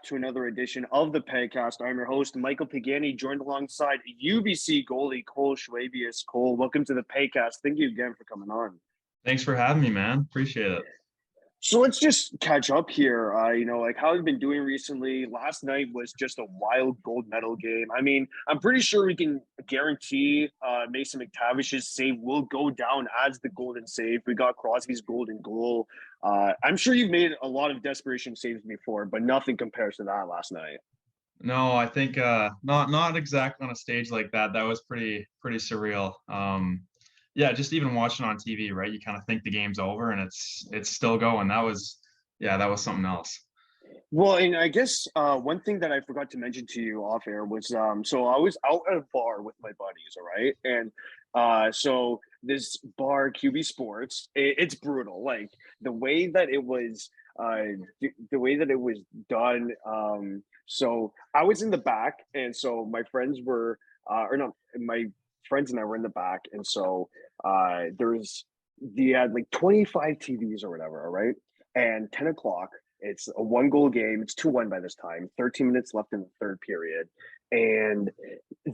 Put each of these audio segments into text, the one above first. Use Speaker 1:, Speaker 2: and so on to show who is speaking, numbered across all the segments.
Speaker 1: to another edition of the Pagcast. I'm your host, Michael Pagani, joined alongside UBC goalie Cole Schwebius. Cole, welcome to the Pagcast. Thank you again for coming on.
Speaker 2: Thanks for having me, man. Appreciate it.
Speaker 1: So let's just catch up here. How I've been doing recently. Last night was just a wild gold medal game. I mean, I'm pretty sure we can guarantee Mason McTavish's save will go down as the golden save. We got Crosby's golden goal. I'm sure you've made a lot of desperation saves before, but nothing compares to that last night.
Speaker 2: No, I think not exactly on a stage like that. That was pretty surreal. Yeah, just even watching on TV, right? You kind of think the game's over and it's still going. That was something else.
Speaker 1: Well, and I guess one thing that I forgot to mention to you off air was so I was out at a bar with my buddies, all right? And so this bar, QB Sports, it's brutal. Like the way that it was done. So I was in the back, and so my friends were my friends and I were in the back, and so they had like 25 TVs or whatever, all right? And 10 o'clock, it's a 1-goal game. It's 2-1 by this time. 13 minutes left in the third period, and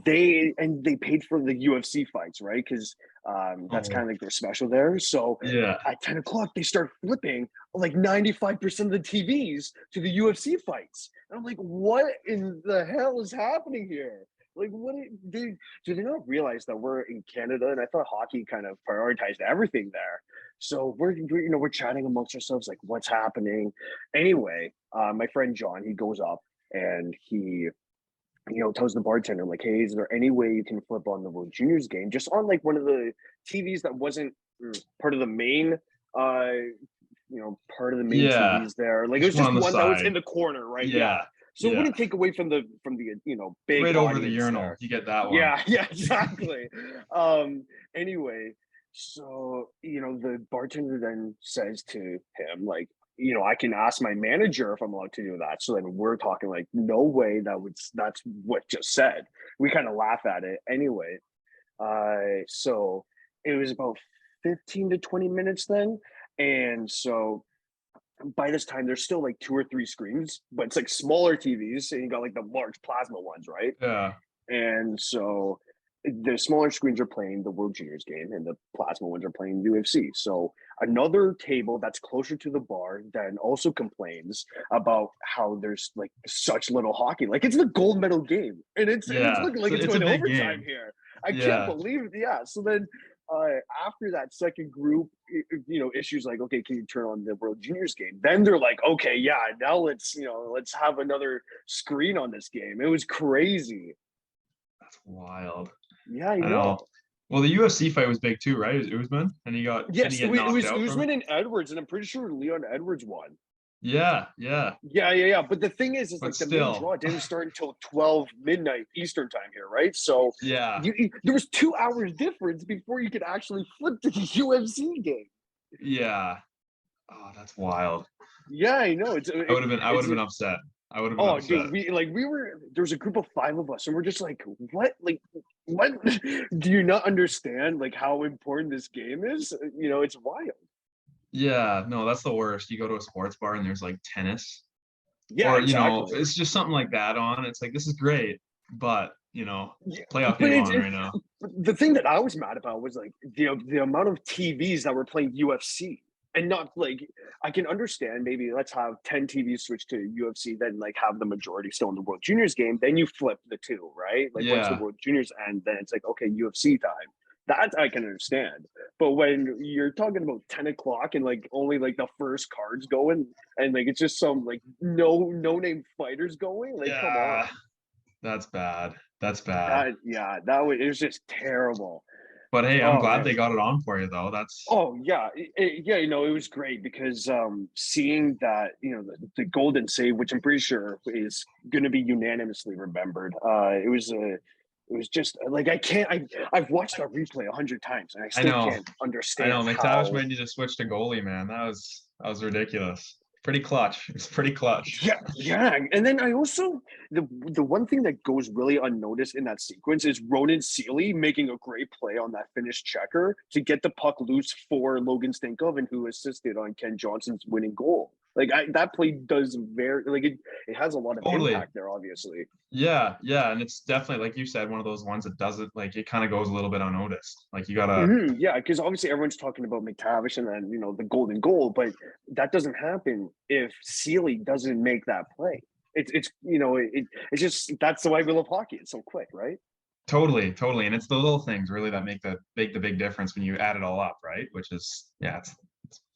Speaker 1: they paid for the UFC fights, right? Because that's kind of like their special there. So
Speaker 2: Yeah.
Speaker 1: at 10 o'clock, they start flipping like 95% of the TVs to the UFC fights, and I'm like, what in the hell is happening here? Like, do they not realize that we're in Canada? And I thought hockey kind of prioritized everything there. So we're chatting amongst ourselves, like, what's happening? Anyway, my friend John, he goes up and he, tells the bartender, like, hey, is there any way you can flip on the World Juniors game just on like one of the TVs that wasn't part of the main, part of the main
Speaker 2: Yeah.
Speaker 1: TVs there. Like, it was
Speaker 2: Just
Speaker 1: just
Speaker 2: one on the
Speaker 1: one that was
Speaker 2: side.
Speaker 1: in the corner, right?
Speaker 2: Yeah.
Speaker 1: So it
Speaker 2: Yeah.
Speaker 1: wouldn't take away from the big
Speaker 2: Right over the
Speaker 1: audience
Speaker 2: urinal.
Speaker 1: there.
Speaker 2: You get that one.
Speaker 1: Yeah, exactly. Anyway, so the bartender then says to him, like, I can ask my manager if I'm allowed to do that. So then we're talking like, no way, that's what just said. We kind of laugh at it anyway. So it was about 15 to 20 minutes then. And so by this time there's still like 2 or 3 screens, but it's like smaller TVs, and you got like the large plasma ones, right?
Speaker 2: Yeah.
Speaker 1: And so the smaller screens are playing the World Juniors game, and the plasma ones are playing UFC. So another table that's closer to the bar then also complains about how there's like such little hockey. Like, it's the gold medal game, and it's looking like it's
Speaker 2: It's a
Speaker 1: going to
Speaker 2: big
Speaker 1: overtime
Speaker 2: game.
Speaker 1: here. I
Speaker 2: Yeah.
Speaker 1: can't believe it. Yeah. So then after that second group, issues like, okay, can you turn on the World Juniors game? Then they're like, okay, yeah, now let's have another screen on this game. It was crazy.
Speaker 2: That's wild.
Speaker 1: Yeah, I
Speaker 2: I
Speaker 1: know.
Speaker 2: know. Well, the UFC fight was big too, right? It was Usman, and he got
Speaker 1: Yes,
Speaker 2: didn't
Speaker 1: it
Speaker 2: he get
Speaker 1: was
Speaker 2: knocked out from
Speaker 1: Usman
Speaker 2: it?
Speaker 1: and Edwards, and I'm pretty sure Leon Edwards won.
Speaker 2: Yeah.
Speaker 1: Yeah. But the thing is
Speaker 2: But
Speaker 1: like the main
Speaker 2: still.
Speaker 1: draw didn't start until 12 midnight Eastern time here, right? So
Speaker 2: Yeah.
Speaker 1: there was 2 hours difference before you could actually flip to the UFC game.
Speaker 2: Yeah. Oh, that's wild.
Speaker 1: Yeah, I know.
Speaker 2: I would have been upset. I would have been upset.
Speaker 1: Dude, there was a group of 5 of us, and we're just like, what? Like, what? Do you not understand like how important this game is? It's wild.
Speaker 2: Yeah, no, that's the worst. You go to a sports bar and there's like tennis,
Speaker 1: Yeah,
Speaker 2: or
Speaker 1: exactly.
Speaker 2: it's just something like that on. It's like, this is great, but
Speaker 1: Yeah,
Speaker 2: playoff
Speaker 1: but
Speaker 2: game on right now.
Speaker 1: the thing that I was mad about was like the amount of TVs that were playing UFC, and not like, I can understand maybe let's have 10 TVs switch to UFC, then like have the majority still in the World Juniors game. Then you flip the 2, right? Like once the
Speaker 2: Yeah,
Speaker 1: World Juniors end, then it's like, okay, UFC time. That I can understand. But when you're talking about 10 o'clock and like only like the first cards going, and like it's just some like no name fighters going, like, come on.
Speaker 2: yeah, that's bad. That's bad.
Speaker 1: It was just terrible.
Speaker 2: But hey, I'm
Speaker 1: Oh
Speaker 2: glad
Speaker 1: man.
Speaker 2: they got it on for you though. That's
Speaker 1: Oh yeah, it was great because seeing that the golden save, which I'm pretty sure is going to be unanimously remembered. It was just like I've watched that replay 100 times, and I
Speaker 2: I
Speaker 1: still
Speaker 2: know.
Speaker 1: can't
Speaker 2: I know.
Speaker 1: understand
Speaker 2: McTavish
Speaker 1: how.
Speaker 2: might need to switch to goalie, man. That was ridiculous. Pretty clutch. It's pretty clutch.
Speaker 1: Yeah, and then I also the one thing that goes really unnoticed in that sequence is Ronan Seeley making a great play on that finished checker to get the puck loose for Logan Stinkov, and who assisted on Ken Johnson's winning goal. Like that play does very like it has a lot of
Speaker 2: Totally.
Speaker 1: impact there, obviously.
Speaker 2: Yeah, yeah, and it's definitely like you said, one of those ones that doesn't like it kind of goes a little bit unnoticed. Like you gotta
Speaker 1: Yeah, because obviously everyone's talking about McTavish and then the golden goal, but that doesn't happen if Sealy doesn't make that play. It's just that's the way we love hockey. It's so quick, right?
Speaker 2: totally, totally, and it's the little things really that make the big difference when you add it all up, right? Which is yeah, it's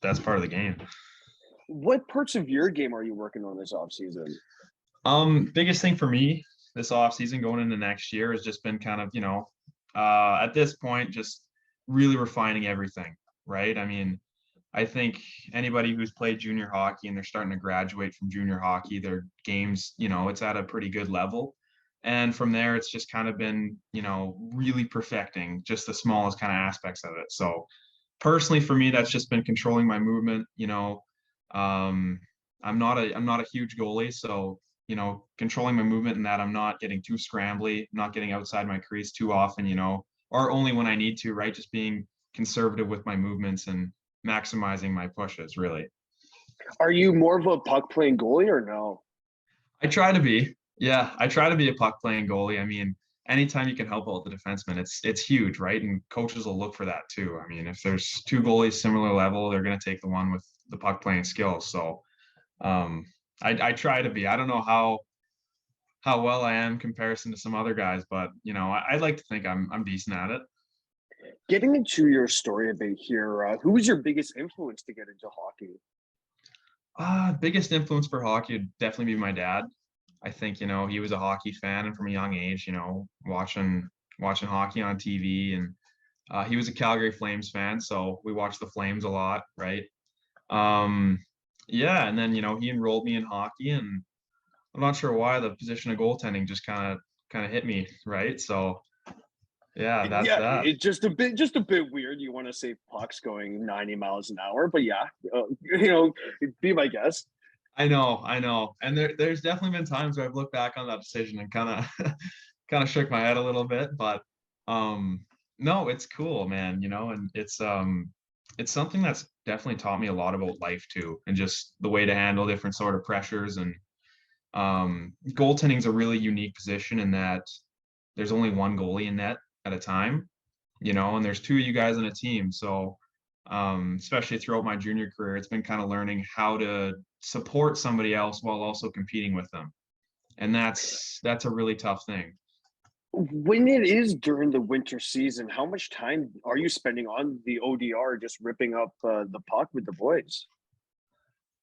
Speaker 2: that's part of the game.
Speaker 1: What parts of your game are you working on this off season?
Speaker 2: Biggest thing for me this off season going into next year has just been kind of, at this point, just really refining everything, right? I mean, I think anybody who's played junior hockey and they're starting to graduate from junior hockey, their games, it's at a pretty good level. And from there, it's just kind of been, really perfecting just the smallest kind of aspects of it. So personally for me, that's just been controlling my movement, um, I'm not a huge goalie, so controlling my movement and that I'm not getting too scrambly, not getting outside my crease too often, or only when I need to, right? Just being conservative with my movements and maximizing my pushes, really.
Speaker 1: Are you more of a puck playing goalie or no?
Speaker 2: I try to be. Yeah, I try to be a puck playing goalie. I mean, anytime you can help out the defenseman, it's huge, right? And coaches will look for that too. I mean, if there's two goalies similar level, they're going to take the one with the puck playing skills. So um, I try to be. I don't know how well I am in comparison to some other guys, but I'd like to think I'm decent at it.
Speaker 1: Getting into your story a bit here, who was your biggest influence to get into hockey?
Speaker 2: Biggest influence for hockey would definitely be my dad. I think he was a hockey fan, and from a young age, watching hockey on TV, and he was a Calgary Flames fan, so we watched the Flames a lot, right? Um, yeah, and then he enrolled me in hockey, and I'm not sure why the position of goaltending just kind of hit me, right? So yeah, that's
Speaker 1: Yeah,
Speaker 2: that.
Speaker 1: it's just a bit weird. You want to say pucks going 90 miles an hour, but yeah, be my guest.
Speaker 2: I know, and there's definitely been times where I've looked back on that decision and kind of kind of shook my head a little bit, but um, no, it's cool, man. And it's something that's definitely taught me a lot about life too, and just the way to handle different sort of pressures. And goaltending is a really unique position in that there's only one goalie in net at a time, and there's two of you guys on a team. So, especially throughout my junior career, it's been kind of learning how to support somebody else while also competing with them. And that's a really tough thing.
Speaker 1: When it is during the winter season, how much time are you spending on the ODR just ripping up the puck with the boys?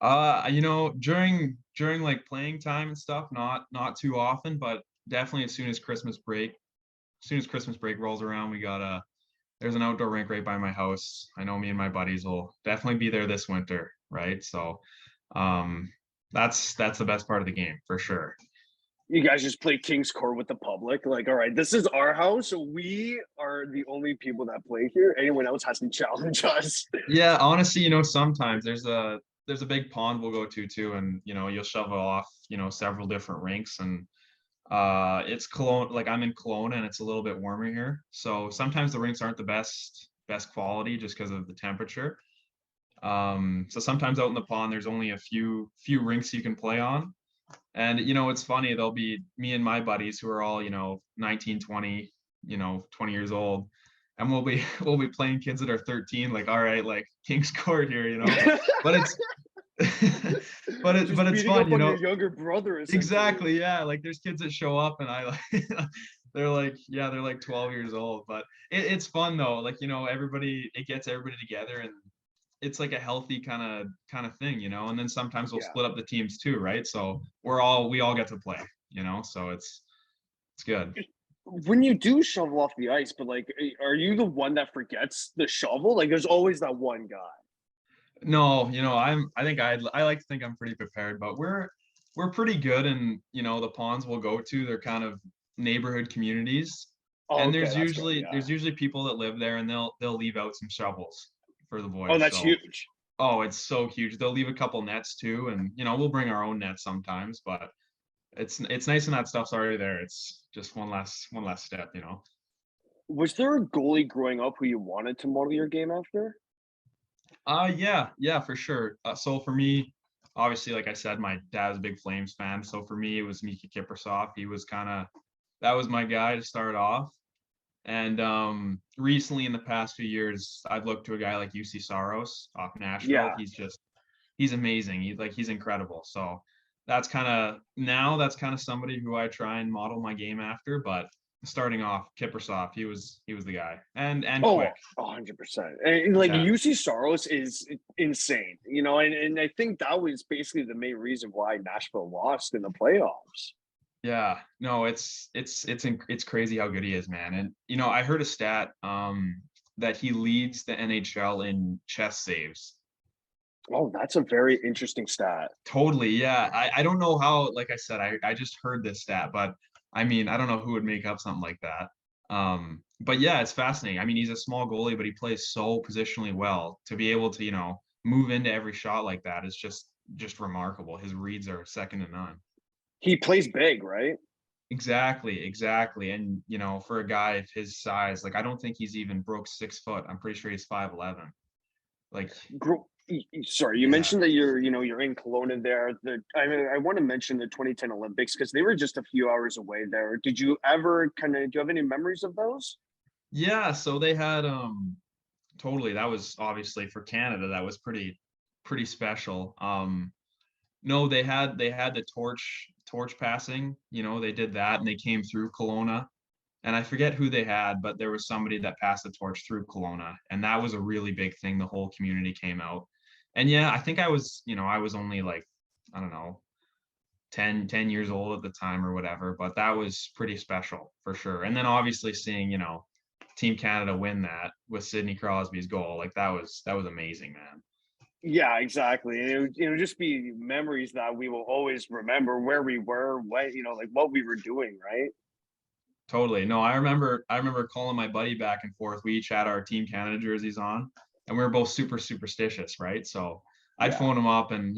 Speaker 2: During like playing time and stuff, not too often, but definitely as soon as Christmas break rolls around, there's an outdoor rink right by my house. I know me and my buddies will definitely be there this winter, right? So um that's the best part of the game for sure.
Speaker 1: You guys just play King's Court with the public. Like, all right, this is our house. We are the only people that play here. Anyone else has to challenge us.
Speaker 2: Yeah, honestly, sometimes there's a big pond we'll go to too, and you'll shovel off, several different rinks, and it's Cologne, like I'm in Cologne and it's a little bit warmer here. So sometimes the rinks aren't the best quality just because of the temperature. So sometimes out in the pond there's only a few rinks you can play on. And it's funny, there'll be me and my buddies who are all, 19, 20, 20 years old. And we'll be playing kids that are 13, like, all right, like King's Court here, but it's but it's
Speaker 1: beating
Speaker 2: fun,
Speaker 1: up on your younger brother,
Speaker 2: exactly, yeah, like there's kids that show up and I like they're like 12 years old, but it's fun though, like everybody, it gets everybody together, and it's like a healthy kind of thing, and then sometimes we'll
Speaker 1: Yeah.
Speaker 2: split up the teams too, right? So we all get to play, so it's good.
Speaker 1: When you do shovel off the ice, but like, are you the one that forgets the shovel? Like, there's always that one guy.
Speaker 2: No, I like to think I'm pretty prepared, but we're pretty good, and the ponds we'll go to, they're kind of neighborhood communities,
Speaker 1: Oh,
Speaker 2: and
Speaker 1: okay,
Speaker 2: there's
Speaker 1: that's good.
Speaker 2: usually
Speaker 1: Yeah.
Speaker 2: there's usually people that live there, and they'll leave out some shovels for the
Speaker 1: Oh,
Speaker 2: boys.
Speaker 1: that's
Speaker 2: So
Speaker 1: huge.
Speaker 2: oh, it's so huge. They'll leave a couple nets too, and we'll bring our own nets sometimes, but it's nice when that stuff's already there. It's just one less step.
Speaker 1: Was there a goalie growing up who you wanted to model your game after?
Speaker 2: Yeah, for sure. So for me, obviously, like I said, my dad was a big Flames fan. So for me, it was Mika Kiprusoff. He was that was my guy to start off. And recently, in the past few years, I've looked to a guy like UC Saros off Nashville.
Speaker 1: Yeah.
Speaker 2: He's amazing. He's incredible. So that's kind of somebody who I try and model my game after. But starting off, Kiprusoff, he was the guy, and
Speaker 1: Oh,
Speaker 2: quick.
Speaker 1: 100%. And like
Speaker 2: Yeah,
Speaker 1: UC Saros is insane, and I think that was basically the main reason why Nashville lost in the playoffs.
Speaker 2: yeah. No, it's crazy how good he is, man. And I heard a stat that he leads the NHL in chest saves.
Speaker 1: Oh, that's a very interesting stat.
Speaker 2: Totally, yeah. I don't know how, like I said, I just heard this stat, but I mean, I don't know who would make up something like that. But yeah, it's fascinating. I mean, he's a small goalie, but he plays so positionally well to be able to, move into every shot like that is just remarkable. His reads are second to none.
Speaker 1: He plays big, right?
Speaker 2: Exactly, exactly. And for a guy of his size, like I don't think he's even broke 6 foot. I'm pretty sure he's 5'11". Like,
Speaker 1: Sorry, you
Speaker 2: yeah.
Speaker 1: mentioned that you're in Kelowna there. I want to mention the 2010 Olympics because they were just a few hours away there. Did you ever do you have any memories of those?
Speaker 2: Yeah, so they had totally, that was obviously for Canada, that was pretty special. No, they had the torch passing, they did that and they came through Kelowna. And I forget who they had, but there was somebody that passed the torch through Kelowna, and that was a really big thing. The whole community came out. And yeah, I think I was only like, I don't know, 10 years old at the time or whatever, but that was pretty special for sure. And then obviously seeing, Team Canada win that with Sidney Crosby's goal, like that was amazing, man.
Speaker 1: Yeah, exactly. And it would just be memories that we will always remember where we were, like what we were doing, right?
Speaker 2: Totally. No, I remember calling my buddy back and forth. We each had our Team Canada jerseys on, and we were both super superstitious, right? So I'd
Speaker 1: Yeah,
Speaker 2: phone them up, and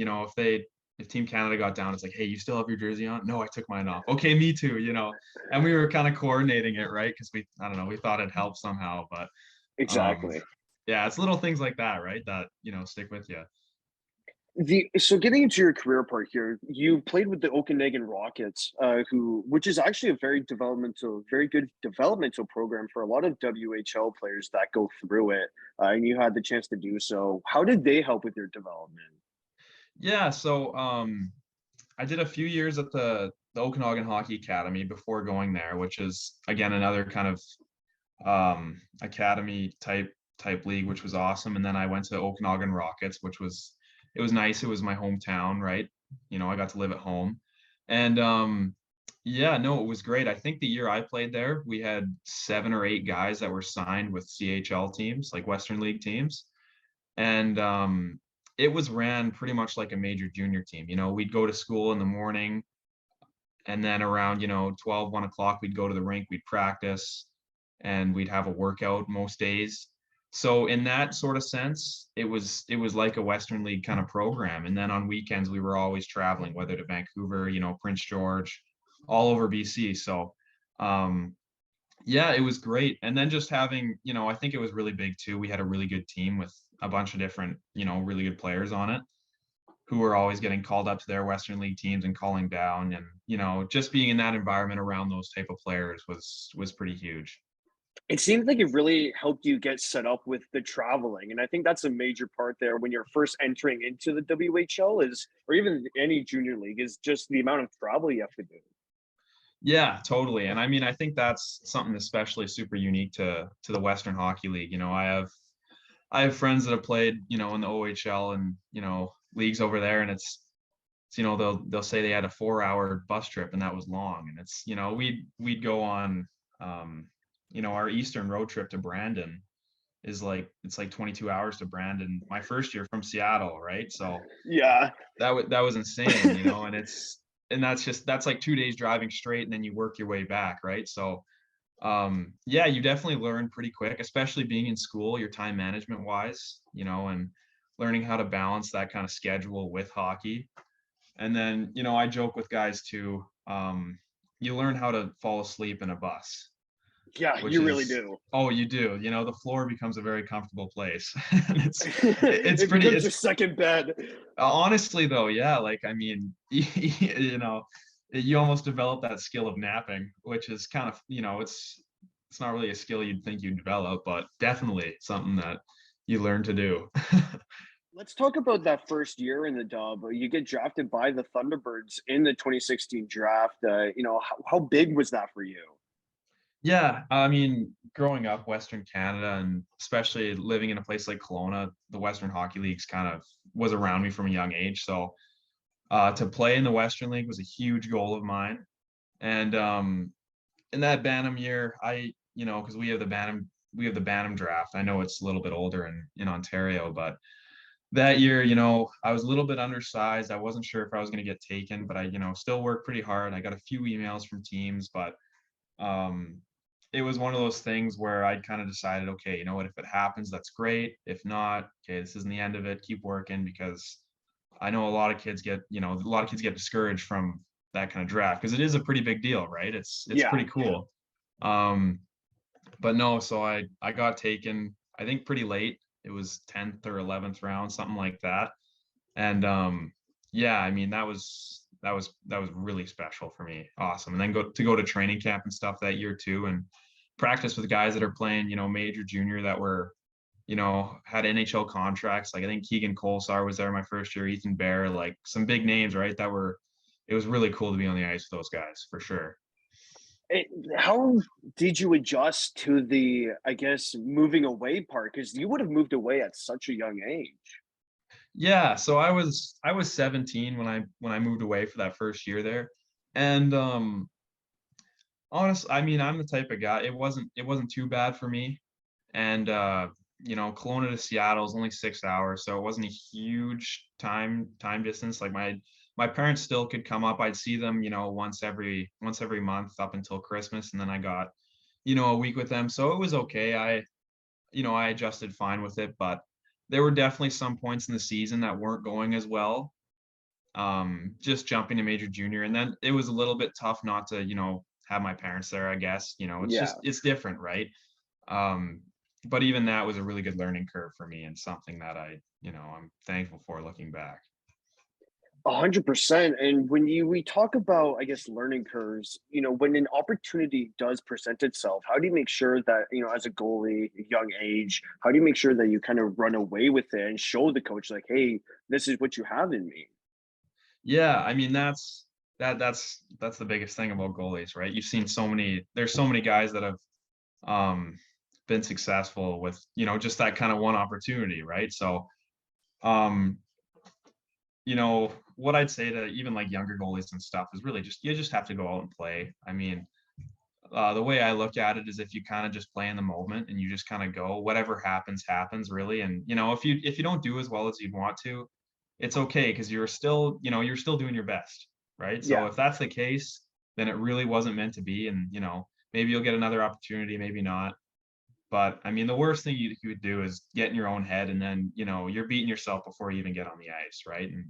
Speaker 2: if Team Canada got down, it's like, hey, you still have your jersey on? No, I took mine off. Okay, me too. And we were kind of coordinating it, right? Because I don't know, we thought it'd help somehow, but um,
Speaker 1: exactly.
Speaker 2: yeah, it's little things like that, right? That stick with you.
Speaker 1: So getting into your career part here, you played with the Okanagan Rockets, which is actually a very good developmental program for a lot of WHL players that go through it. And you had the chance to do so. How did they help with your development?
Speaker 2: Yeah, so I did a few years at the Okanagan Hockey Academy before going there, which is again another kind of academy type league, which was awesome. And then I went to Okanagan Rockets, it was nice. It was my hometown, right? I got to live at home. And yeah, no, it was great. I think the year I played there, we had 7 or 8 guys that were signed with CHL teams, like Western League teams. And it was ran pretty much like a major junior team. We'd go to school in the morning, and then around 12 1 o'clock we'd go to the rink, we'd practice, and we'd have a workout most days. So in that sort of sense, it was like a Western League kind of program. And then on weekends we were always traveling, whether to Vancouver, Prince George, all over BC. So um yeah, it was great. And then just having, I think it was really big too, we had a really good team with a bunch of different, really good players on it, who were always getting called up to their Western League teams and calling down. And just being in that environment around those type of players was pretty huge.
Speaker 1: It seems like it really helped you get set up with the traveling, and I think that's a major part there when you're first entering into the WHL or even any junior league, is just the amount of travel you have to do.
Speaker 2: Yeah, totally. And I mean, I think that's something especially super unique to the Western Hockey League. I have friends that have played, in the OHL and, leagues over there, and they'll say they had a 4-hour bus trip and that was long. And it's, we'd go on our Eastern road trip to Brandon it's like 22 hours to Brandon my first year from Seattle, right? So
Speaker 1: Yeah.
Speaker 2: that was insane, and that's like 2 days driving straight, and then you work your way back, right? So yeah, you definitely learn pretty quick, especially being in school, your time management wise, and learning how to balance that kind of schedule with hockey. And then I joke with guys too, you learn how to fall asleep in a bus.
Speaker 1: Yeah,
Speaker 2: which
Speaker 1: you really
Speaker 2: is,
Speaker 1: do.
Speaker 2: oh, you do. You know, the floor becomes a very comfortable place. And it's
Speaker 1: It
Speaker 2: pretty,
Speaker 1: becomes your
Speaker 2: it's
Speaker 1: second bed.
Speaker 2: honestly though, yeah, like I mean, you know, you almost develop that skill of napping, which is kind of, you know, it's not really a skill you'd think you'd develop, but definitely something that you learn to do.
Speaker 1: Let's talk about that first year in the dub. You get drafted by the Thunderbirds in the 2016 draft. How big was that for you?
Speaker 2: Yeah, I mean, growing up Western Canada and especially living in a place like Kelowna, the Western Hockey League's kind of was around me from a young age. So to play in the Western League was a huge goal of mine. And in that Bantam year, because we have the Bantam draft. I know it's a little bit older in Ontario, but that year, I was a little bit undersized. I wasn't sure if I was going to get taken, but I, still worked pretty hard. I got a few emails from teams, but um, it was one of those things where I'd kind of decided, okay, you know what, if it happens, that's great. If not, okay, this isn't the end of it. Keep working because I know a lot of kids get discouraged from that kind of draft because it is a pretty big deal, right? It's
Speaker 1: Yeah.
Speaker 2: pretty cool. Um, but no, so I got taken, I think pretty late. It was 10th or 11th round, something like that. And yeah, I mean that was really special for me. Awesome. And then go to training camp and stuff that year too and practice with guys that are playing, major junior that were, had NHL contracts. Like I think Keegan Kolsar was there my first year, Ethan Bear, like some big names, right? It was really cool to be on the ice with those guys for sure.
Speaker 1: How did you adjust to the, I guess, moving away part? Because you would have moved away at such a young age.
Speaker 2: Yeah, so I was 17 when I moved away for that first year there. And honestly, I mean, I'm the type of guy, it wasn't too bad for me. And Kelowna to Seattle is only 6 hours, so it wasn't a huge time distance. Like my parents still could come up. I'd see them, once every month up until Christmas, and then I got, a week with them. So it was okay. I adjusted fine with it, but there were definitely some points in the season that weren't going as well. Just jumping to major junior, and then it was a little bit tough not to, have my parents there, I guess.
Speaker 1: Yeah.
Speaker 2: It's different, right? Um, but even that was a really good learning curve for me and something that I'm thankful for looking back.
Speaker 1: 100%. And we talk about, I guess, learning curves, when an opportunity does present itself, how do you make sure that, as a goalie, young age, how do you make sure that you kind of run away with it and show the coach like, hey, this is what you have in me?
Speaker 2: Yeah, I mean that's the biggest thing about goalies, right? There's so many guys that have um been successful with, just that kind of one opportunity, right? So um what I'd say to even like younger goalies and stuff is really just you just have to go out and play. I mean, the way I look at it is if you kind of just play in the moment and you just kind of go, whatever happens, happens really. And if you don't do as well as you'd want to, it's okay because you're still doing your best, right? So
Speaker 1: Yeah.
Speaker 2: if that's the case, then it really wasn't meant to be. And maybe you'll get another opportunity, maybe not. But I mean, the worst thing you would do is get in your own head and then, you're beating yourself before you even get on the ice, right? And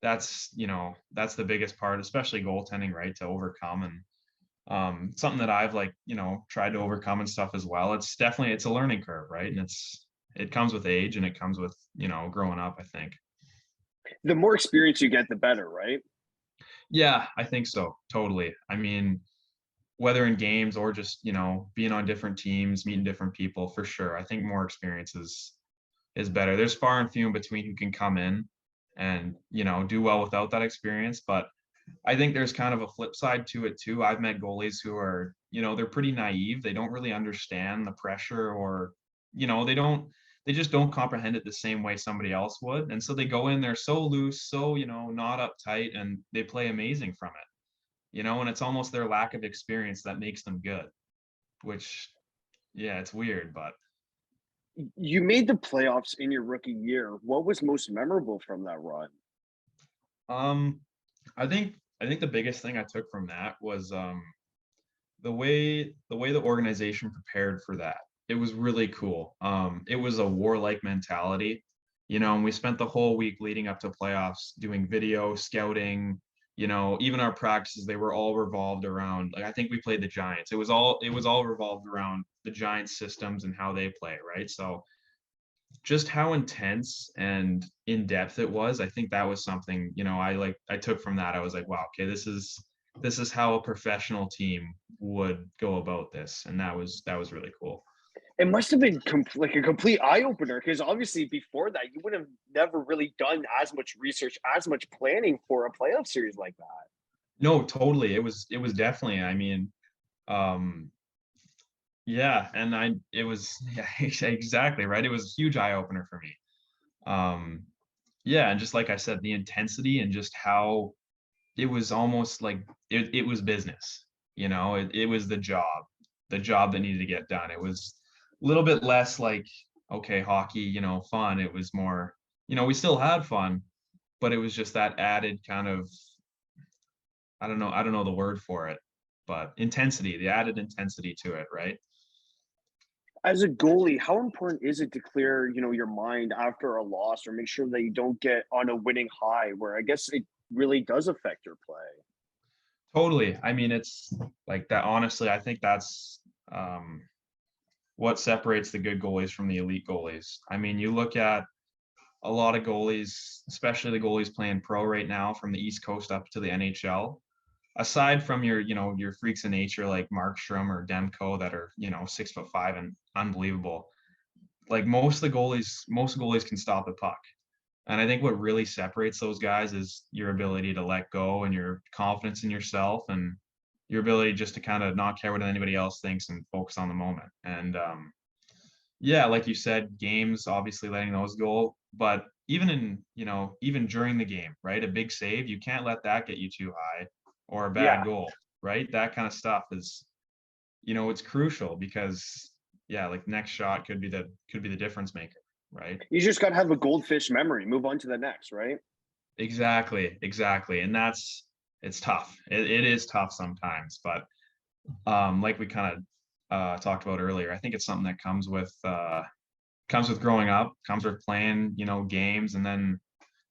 Speaker 2: that's the biggest part, especially goaltending, right? To overcome and something that I've like, tried to overcome and stuff as well. It's a learning curve, right? And it comes with age and it comes with, growing up, I think.
Speaker 1: The more experience you get, the better, right?
Speaker 2: Yeah, I think so. Totally. I mean, whether in games or just, being on different teams, meeting different people for sure. I think more experiences is better. There's far and few in between who can come in and, do well without that experience. But I think there's kind of a flip side to it too. I've met goalies who are, they're pretty naive. They don't really understand the pressure or, they just don't comprehend it the same way somebody else would. And so they go in there so loose, so, not uptight, and they play amazing from it, and it's almost their lack of experience that makes them good, which, yeah, it's weird, but
Speaker 1: You made the playoffs in your rookie year. What was most memorable from that run?
Speaker 2: um, I think the biggest thing I took from that was the way the organization prepared for that. It was really cool. It was a warlike mentality, and we spent the whole week leading up to playoffs doing video scouting, even our practices, they were all revolved around, like, I think we played the Giants. It was all revolved around the Giants systems and how they play, right? So just how intense and in depth it was, I think that was something, I took from that. I was like, wow, okay, this is how a professional team would go about this. And that was really cool.
Speaker 1: It must have been like a complete eye opener, because obviously before that you would have never really done as much research, as much planning for a playoff series like that.
Speaker 2: No, totally. It was definitely, I mean, um, yeah, and it was, yeah, exactly right. It was a huge eye opener for me. Um, yeah, and just like I said, the intensity and just how it was almost like it was business. It was the job that needed to get done. It was a little bit less like, okay, hockey, fun. It was more, we still had fun, but it was just that added kind of, I don't know the word for it, but intensity, the added intensity to it, right?
Speaker 1: As a goalie, how important is it to clear, your mind after a loss, or make sure that you don't get on a winning high, where I guess it really does affect your play?
Speaker 2: Totally. I mean, it's like that. Honestly, I think that's um, what separates the good goalies from the elite goalies. I mean, you look at a lot of goalies, especially the goalies playing pro right now from the East Coast up to the NHL. Aside from your freaks of nature like Markstrom or Demko that are 6'5" and unbelievable, like most goalies can stop the puck. And I think what really separates those guys is your ability to let go and your confidence in yourself and your ability just to kind of not care what anybody else thinks and focus on the moment. And yeah, like you said, games, obviously letting those go, but even during the game, right? A big save, you can't let that get you too high, or a bad
Speaker 1: Yeah,
Speaker 2: goal, right? That kind of stuff is, it's crucial because yeah, like next shot could be the difference maker, right?
Speaker 1: you just got to have a goldfish memory. Move on to the next, right?
Speaker 2: Exactly, exactly. And it's tough. It is tough sometimes, but like we kind of talked about earlier, I think it's something that comes with growing up, comes with playing, games, and then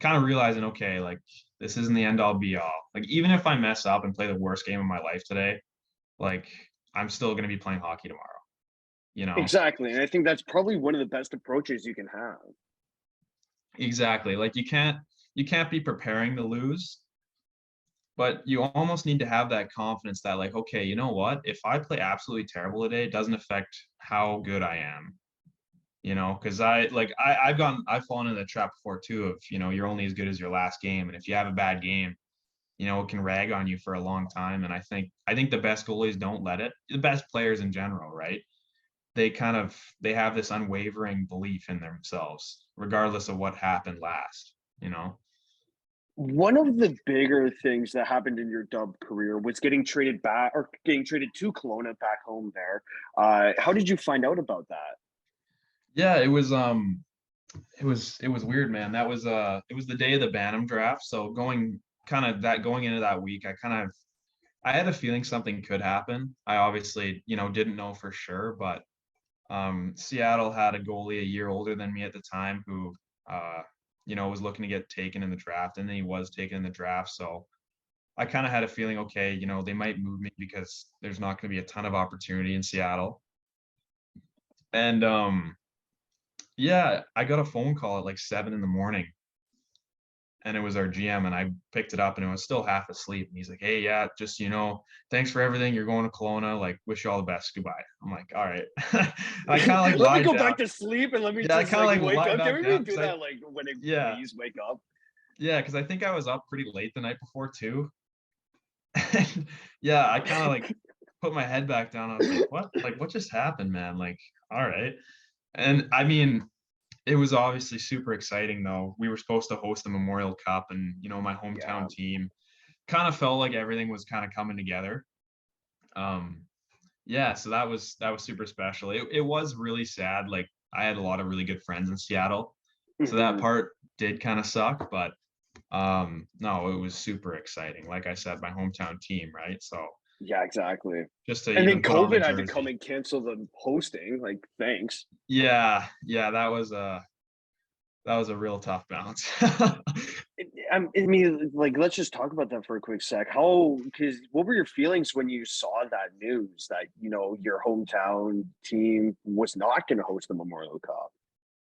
Speaker 2: kind of realizing, okay, like this isn't the end all be all. Like even if I mess up and play the worst game of my life today, like I'm still going to be playing hockey tomorrow, you know?
Speaker 1: Exactly, and I think that's probably one of the best approaches you can have.
Speaker 2: Exactly. Like you can't be preparing to lose, but you almost need to have that confidence that like, okay, you know what? If I play absolutely terrible today, it doesn't affect how good I am. Because I've fallen into the trap before too of, you're only as good as your last game. And if you have a bad game, it can rag on you for a long time. And I think the best goalies don't let it. The best players in general, right? They have this unwavering belief in themselves, regardless of what happened last.
Speaker 1: One of the bigger things that happened in your Dub career was getting traded back, or getting traded to Kelowna, back home there. How did you find out about that?
Speaker 2: Yeah, it was weird, man. It was the day of the Bantam draft. So going into that week, I had a feeling something could happen. I obviously, didn't know for sure, but Seattle had a goalie a year older than me at the time who was looking to get taken in the draft, and then he was taken in the draft. So I kind of had a feeling, okay, they might move me because there's not going to be a ton of opportunity in Seattle. And yeah, I got a phone call at like 7 in the morning, and it was our GM, and I picked it up and it was still half asleep. And he's like, "Hey, yeah, just thanks for everything. You're going to Kelowna. Like, wish you all the best. Goodbye." I'm like, "All right." I kind of like
Speaker 1: Let me
Speaker 2: lied
Speaker 1: go
Speaker 2: down.
Speaker 1: back to sleep and let me
Speaker 2: Yeah, I
Speaker 1: just
Speaker 2: kind of
Speaker 1: like
Speaker 2: like
Speaker 1: wake
Speaker 2: lied
Speaker 1: up. Can
Speaker 2: back
Speaker 1: we
Speaker 2: down
Speaker 1: really do
Speaker 2: because
Speaker 1: that like when
Speaker 2: yeah,
Speaker 1: employees wake up?
Speaker 2: yeah, because I think I was up pretty late the night before too. And yeah, I kind of like put my head back down. I was like, "What? Like, what just happened, man?" Like, all right. And I mean, it was obviously super exciting though. We were supposed to host the Memorial Cup, and my
Speaker 1: Yeah.
Speaker 2: hometown team kind of felt like everything was kind of coming together. Um, yeah, so that was super special. It was really sad. Like I had a lot of really good friends in Seattle, so that
Speaker 1: Hmm.
Speaker 2: part did kind of suck. But no, it was super exciting. Like I said, my hometown team, right? So
Speaker 1: Yeah, exactly.
Speaker 2: just to
Speaker 1: And then
Speaker 2: even put on the
Speaker 1: COVID had to come
Speaker 2: jersey.
Speaker 1: and cancel the hosting. Like, thanks.
Speaker 2: Yeah, yeah, that was a real tough bounce.
Speaker 1: I mean, like, let's just talk about that for a quick sec. Because what were your feelings when you saw that news that, your hometown team was not going to host the Memorial Cup?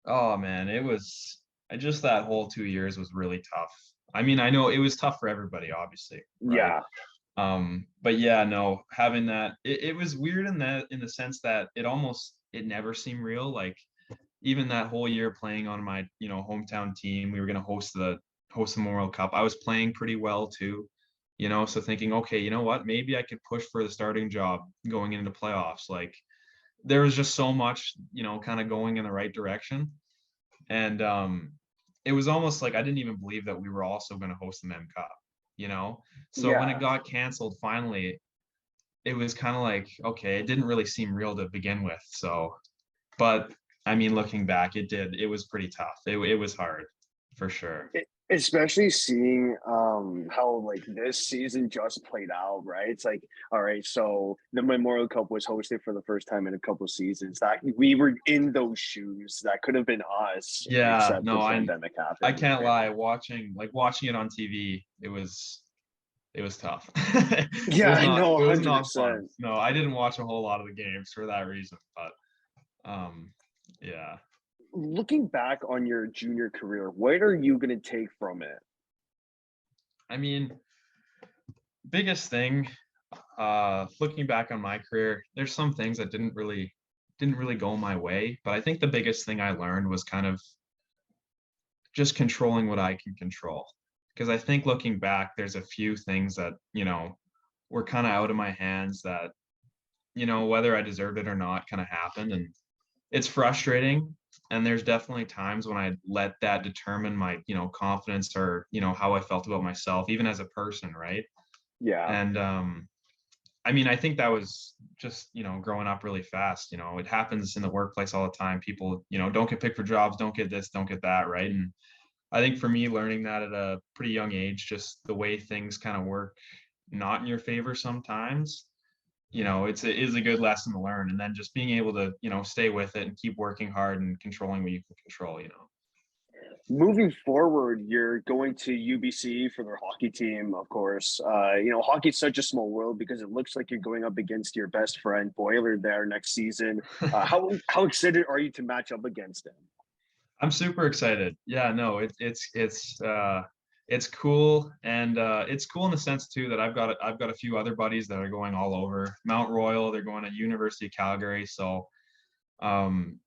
Speaker 2: Oh man, it was just that whole 2 years was really tough. I mean, I know it was tough for everybody, obviously, right?
Speaker 1: Yeah,
Speaker 2: But yeah, no, having that, it was weird in the sense that it never seemed real. Like even that whole year playing on my, hometown team, we were gonna host the Memorial Cup. I was playing pretty well too, so thinking, okay, you know what, maybe I could push for the starting job going into playoffs. Like there was just so much, kind of going in the right direction. And it was almost like I didn't even believe that we were also going to host the Mem Cup, you know? So when it
Speaker 1: yeah.
Speaker 2: got canceled finally, it was kind of like, okay, it didn't really seem real to begin with. So, but I mean, looking back, it was pretty tough. It was hard for sure.
Speaker 1: Especially seeing how like this season just played out, right? It's like, all right, so the Memorial Cup was hosted for the first time in a couple seasons. That we were in those shoes. That could have been us,
Speaker 2: Yeah,
Speaker 1: except the
Speaker 2: no,
Speaker 1: pandemic
Speaker 2: I
Speaker 1: happened.
Speaker 2: can't lie. Watching it on TV, it was tough.
Speaker 1: Yeah, no,
Speaker 2: It was not fun.
Speaker 1: 100%.
Speaker 2: No, I didn't watch a whole lot of the games for that reason, but yeah.
Speaker 1: Looking back on your junior career, what are you going to take from it?
Speaker 2: I mean, biggest thing, looking back on my career, there's some things that didn't really go my way, but I think the biggest thing I learned was kind of just controlling what I can control. Because I think looking back, there's a few things that, were kind of out of my hands that, whether I deserved it or not, kind of happened. And it's frustrating. And there's definitely times when I let that determine my, confidence or, how I felt about myself, even as a person, right?
Speaker 1: Yeah.
Speaker 2: And I mean, I think that was just, growing up really fast. It happens in the workplace all the time. People, don't get picked for jobs, don't get this, don't get that, right? And I think for me, learning that at a pretty young age, just the way things kind of work, not in your favor sometimes, it is a good lesson to learn. And then just being able to, stay with it and keep working hard and controlling what you can control.
Speaker 1: Moving forward, you're going to UBC for their hockey team, of course. Hockey's such a small world because it looks like you're going up against your best friend Boiler there next season. How excited are you to match up against him?
Speaker 2: I'm super excited. Yeah, no, it's cool, and it's cool in the sense too that I've got a few other buddies that are going all over Mount Royal. They're going to University of Calgary, so um,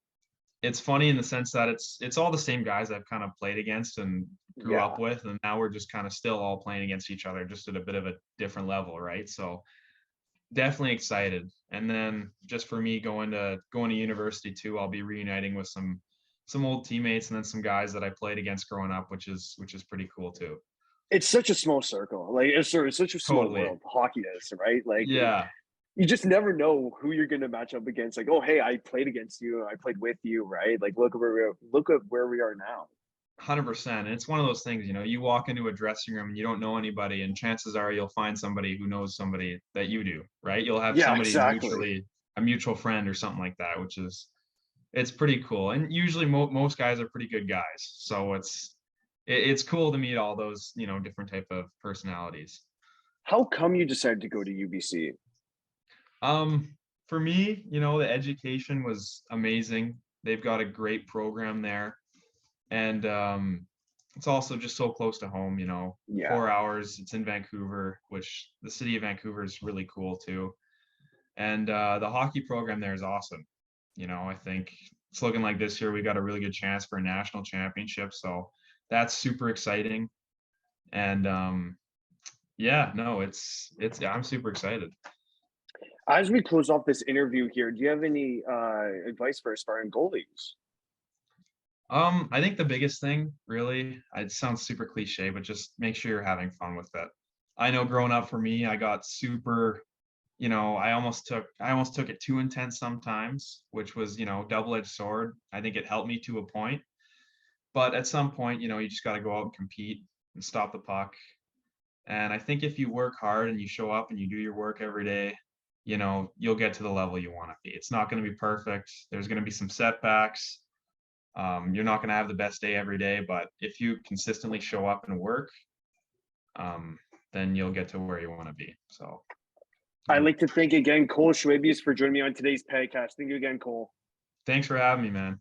Speaker 2: it's funny in the sense that it's all the same guys I've kind of played against and grew up
Speaker 1: Yeah,
Speaker 2: with, and now we're just kind of still all playing against each other, just at a bit of a different level, right? So definitely excited. And then just for me going to university too, I'll be reuniting with some old teammates and then some guys that I played against growing up, which is pretty cool too.
Speaker 1: it's such a small circle. Like it's such a small
Speaker 2: Totally.
Speaker 1: world. Hockey is right.
Speaker 2: Yeah.
Speaker 1: You just never know who you're going to match up against. Like, oh, hey, I played against you. I played with you, right? Like, look at where we are now.
Speaker 2: 100%. And it's one of those things, you walk into a dressing room and you don't know anybody, and chances are you'll find somebody who knows somebody that you do, right? You'll have
Speaker 1: Yeah,
Speaker 2: somebody
Speaker 1: exactly.
Speaker 2: a mutual friend or something like that, it's pretty cool. And usually most guys are pretty good guys. So it's cool to meet all those, different type of personalities.
Speaker 1: How come you decided to go to UBC?
Speaker 2: For me, the education was amazing. They've got a great program there. And it's also just so close to home,
Speaker 1: Yeah,
Speaker 2: 4 hours. It's in Vancouver, which the city of Vancouver is really cool too. And the hockey program there is awesome. I think it's looking like this year we got a really good chance for a national championship. So that's super exciting. And yeah, no, I'm super excited.
Speaker 1: as we close off this interview here, do you have any advice for aspiring goalies?
Speaker 2: I think the biggest thing, really, it sounds super cliche, but just make sure you're having fun with it. I know growing up for me, I got super, I almost took it too intense sometimes, which was, double-edged sword. I think it helped me to a point, but at some point, you just got to go out and compete and stop the puck. And I think if you work hard and you show up and you do your work every day, you'll get to the level you want to be. It's not going to be perfect. There's going to be some setbacks, You're not going to have the best day every day, but if you consistently show up and work, then you'll get to where you want to be. So
Speaker 1: I'd like to thank again Cole Schwebius for joining me on today's Pagcast. Thank you again, Cole.
Speaker 2: Thanks for having me, man.